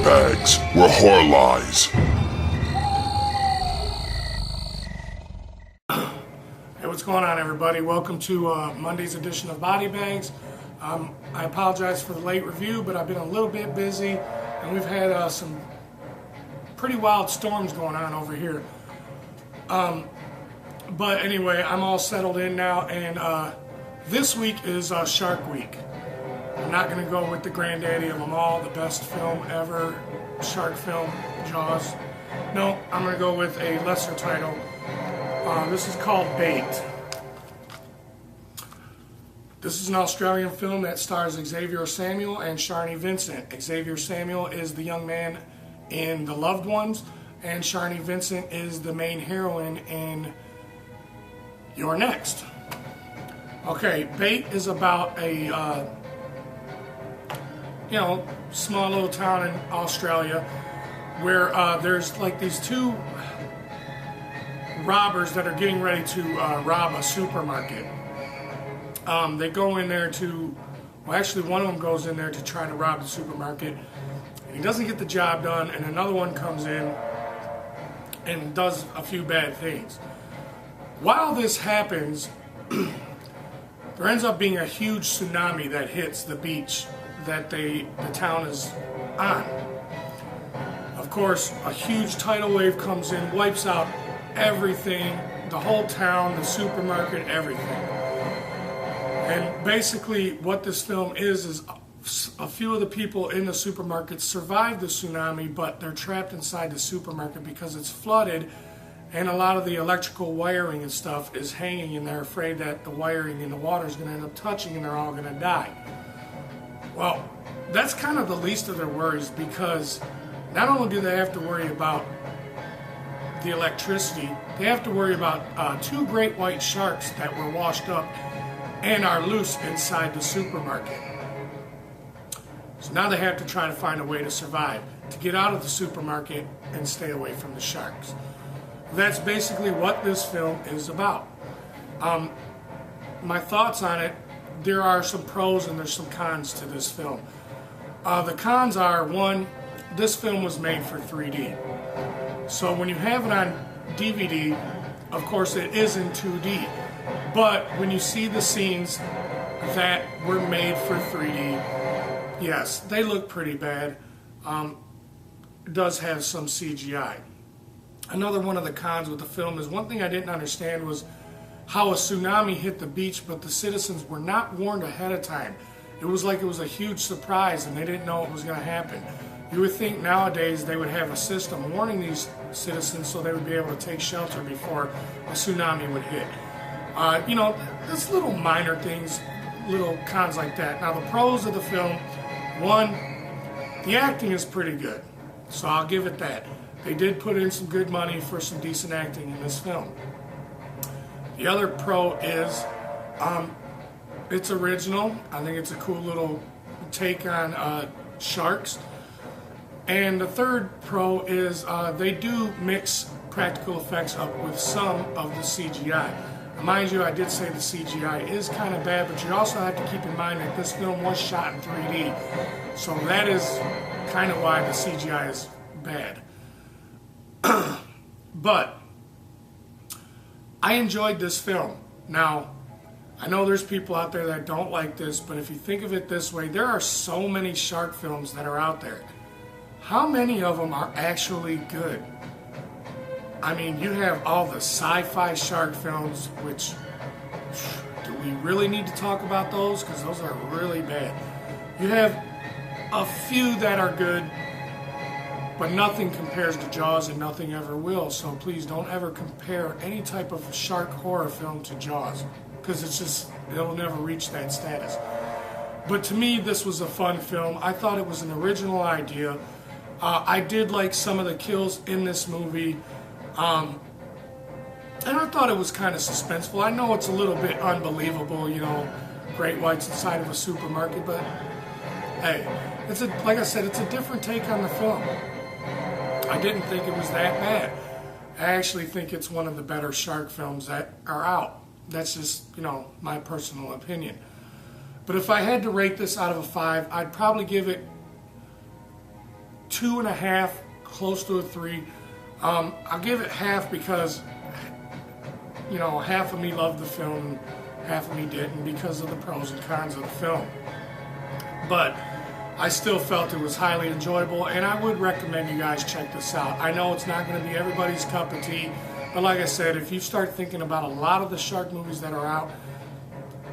Bodybags, where horror lies. Hey, what's going on, everybody? Welcome to Monday's edition of Bodybags. I apologize for the late review, but I've been a little bit busy, and we've had some pretty wild storms going on over here. But anyway, I'm all settled in now, and this week is Shark Week. I'm not going to go with the granddaddy of them all, the best film ever, shark film, Jaws. No, I'm going to go with a lesser title. This is called Bait. This is an Australian film that stars Xavier Samuel and Sharni Vincent. Xavier Samuel is the young man in The Loved Ones, and Sharni Vincent is the main heroine in You're Next. Okay, Bait is about a small little town in Australia where there's like these two robbers that are getting ready to rob a supermarket. They go in there actually one of them goes in there to try to rob the supermarket. He doesn't get the job done, and another one comes in and does a few bad things. While this happens, there ends up being a huge tsunami that hits the beach that the town is on. Of course, a huge tidal wave comes in, wipes out everything, the whole town, the supermarket, everything. And basically what this film is a few of the people in the supermarket survive the tsunami, but they're trapped inside the supermarket because it's flooded, and a lot of the electrical wiring and stuff is hanging, and they're afraid that the wiring in the water is going to end up touching and they're all going to die. Well, that's kind of the least of their worries, because not only do they have to worry about the electricity, they have to worry about two great white sharks that were washed up and are loose inside the supermarket. So now they have to try to find a way to survive, to get out of the supermarket and stay away from the sharks. That's basically what this film is about. My thoughts on it: there are some pros and there's some cons to this film. The cons are, one, this film was made for 3D. So when you have it on DVD, of course it is in 2D. But when you see the scenes that were made for 3D, yes, they look pretty bad. It does have some CGI. Another one of the cons with the film is, one thing I didn't understand was how a tsunami hit the beach, but the citizens were not warned ahead of time. It was like it was a huge surprise and they didn't know it was going to happen. You would think nowadays they would have a system warning these citizens so they would be able to take shelter before a tsunami would hit. Just little minor things, little cons like that. Now, the pros of the film: one, the acting is pretty good, so I'll give it that. They did put in some good money for some decent acting in this film. The other pro is it's original. I think it's a cool little take on sharks. And the third pro is they do mix practical effects up with some of the CGI. Now, mind you, I did say the CGI is kind of bad, but you also have to keep in mind that this film was shot in 3D. So that is kind of why the CGI is bad. But I enjoyed this film. Now, I know there's people out there that don't like this, but if you think of it this way, there are so many shark films that are out there. How many of them are actually good? I mean, you have all the sci-fi shark films, which, do we really need to talk about those? Because those are really bad. You have a few that are good, but nothing compares to Jaws, and nothing ever will. So please don't ever compare any type of shark horror film to Jaws, because it'll never reach that status. But to me, this was a fun film. I thought it was an original idea. I did like some of the kills in this movie. And I thought it was kind of suspenseful. I know it's a little bit unbelievable, great whites inside of a supermarket, but hey, like I said, it's a different take on the film. I didn't think it was that bad. I actually think it's one of the better shark films that are out. That's just, my personal opinion. But if I had to rate this out of a 5, I'd probably give it 2.5, close to a 3. I'll give it half because, you know, half of me loved the film, half of me didn't because of the pros and cons of the film. But I still felt it was highly enjoyable, and I would recommend you guys check this out. I know it's not going to be everybody's cup of tea, but like I said, if you start thinking about a lot of the shark movies that are out,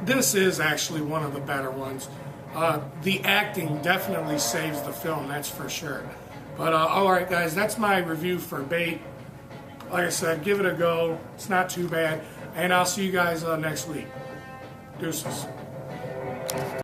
this is actually one of the better ones. The acting definitely saves the film, that's for sure. But alright guys, that's my review for Bait. Like I said, give it a go. It's not too bad. And I'll see you guys next week. Deuces.